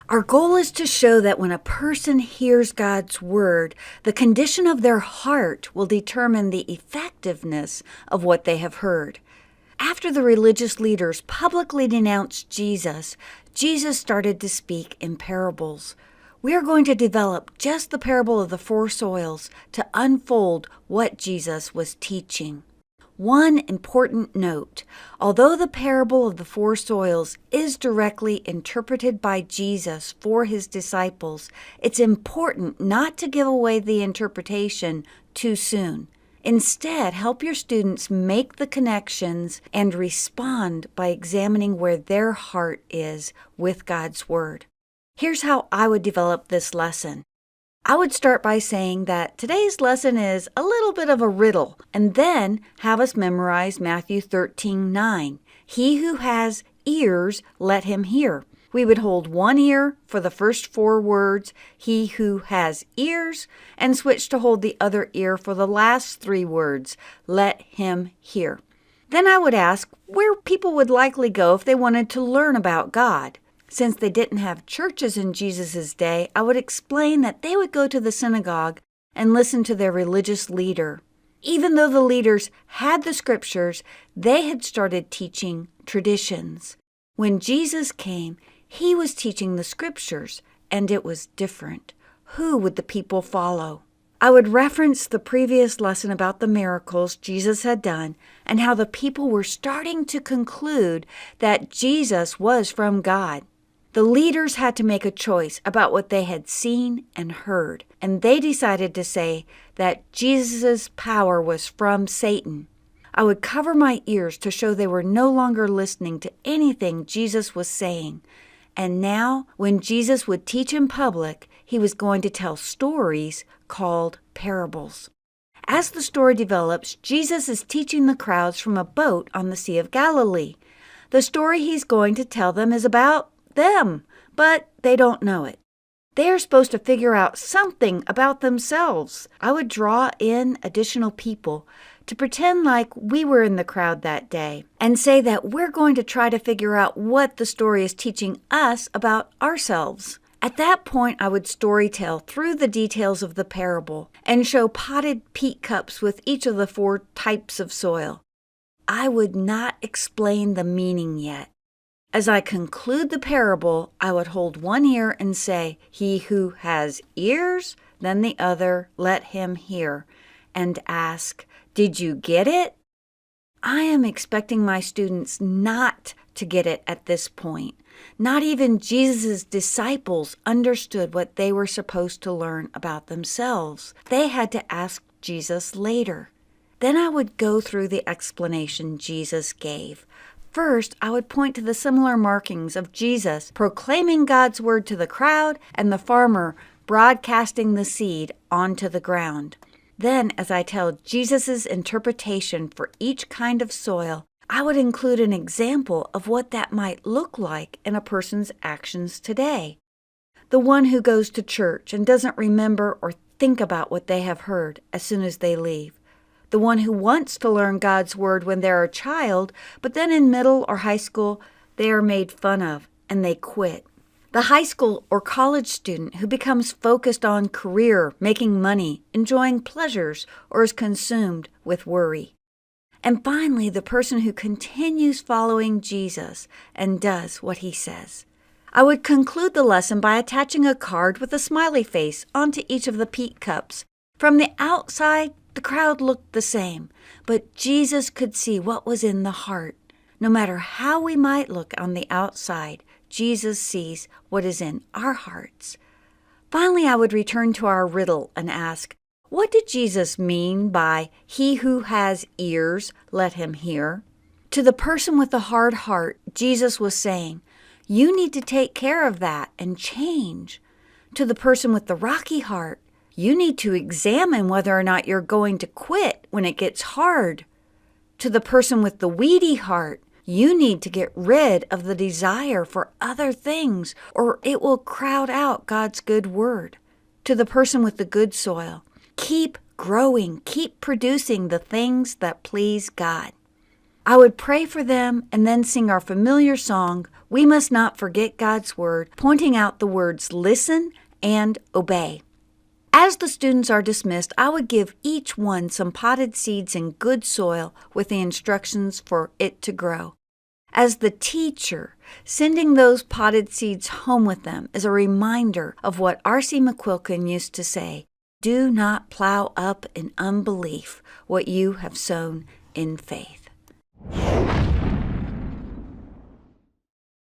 Our goal is to show that when a person hears God's word, the condition of their heart will determine the effectiveness of what they have heard. After the religious leaders publicly denounced Jesus, Jesus started to speak in parables. We are going to develop just the parable of the four soils to unfold what Jesus was teaching. One important note: although the parable of the four soils is directly interpreted by Jesus for his disciples, it's important not to give away the interpretation too soon. Instead, help your students make the connections and respond by examining where their heart is with God's Word. Here's how I would develop this lesson. I would start by saying that today's lesson is a little bit of a riddle, and then have us memorize Matthew 13:9. He who has ears, let him hear. We would hold one ear for the first four words, he who has ears, and switch to hold the other ear for the last three words, let him hear. Then I would ask where people would likely go if they wanted to learn about God. Since they didn't have churches in Jesus' day, I would explain that they would go to the synagogue and listen to their religious leader. Even though the leaders had the scriptures, they had started teaching traditions. When Jesus came, he was teaching the scriptures, and it was different. Who would the people follow? I would reference the previous lesson about the miracles Jesus had done and how the people were starting to conclude that Jesus was from God. The leaders had to make a choice about what they had seen and heard, and they decided to say that Jesus' power was from Satan. I would cover my ears to show they were no longer listening to anything Jesus was saying. And now, when Jesus would teach in public, he was going to tell stories called parables. As the story develops, Jesus is teaching the crowds from a boat on the Sea of Galilee. The story he's going to tell them is about them, but they don't know it. They are supposed to figure out something about themselves. I would draw in additional people to pretend like we were in the crowd that day and say that we're going to try to figure out what the story is teaching us about ourselves. At that point, I would storytell through the details of the parable and show potted peat cups with each of the four types of soil. I would not explain the meaning yet. As I conclude the parable, I would hold one ear and say, he who has ears, then the other, let him hear, and ask, did you get it? I am expecting my students not to get it at this point. Not even Jesus' disciples understood what they were supposed to learn about themselves. They had to ask Jesus later. Then I would go through the explanation Jesus gave. First, I would point to the similar markings of Jesus proclaiming God's word to the crowd and the farmer broadcasting the seed onto the ground. Then, as I tell Jesus' interpretation for each kind of soil, I would include an example of what that might look like in a person's actions today. The one who goes to church and doesn't remember or think about what they have heard as soon as they leave. The one who wants to learn God's word when they're a child, but then in middle or high school, they are made fun of and they quit. The high school or college student who becomes focused on career, making money, enjoying pleasures, or is consumed with worry. And finally, the person who continues following Jesus and does what he says. I would conclude the lesson by attaching a card with a smiley face onto each of the peat cups. From the outside, the crowd looked the same, but Jesus could see what was in the heart. No matter how we might look on the outside, Jesus sees what is in our hearts. Finally, I would return to our riddle and ask, what did Jesus mean by, he who has ears, let him hear? To the person with the hard heart, Jesus was saying, you need to take care of that and change. To the person with the rocky heart, you need to examine whether or not you're going to quit when it gets hard. To the person with the weedy heart, you need to get rid of the desire for other things, or it will crowd out God's good word. To the person with the good soil, keep growing, keep producing the things that please God. I would pray for them and then sing our familiar song, "We Must Not Forget God's Word," pointing out the words listen and obey. As the students are dismissed, I would give each one some potted seeds in good soil with the instructions for it to grow. As the teacher, sending those potted seeds home with them is a reminder of what R.C. McQuilkin used to say, "Do not plow up in unbelief what you have sown in faith."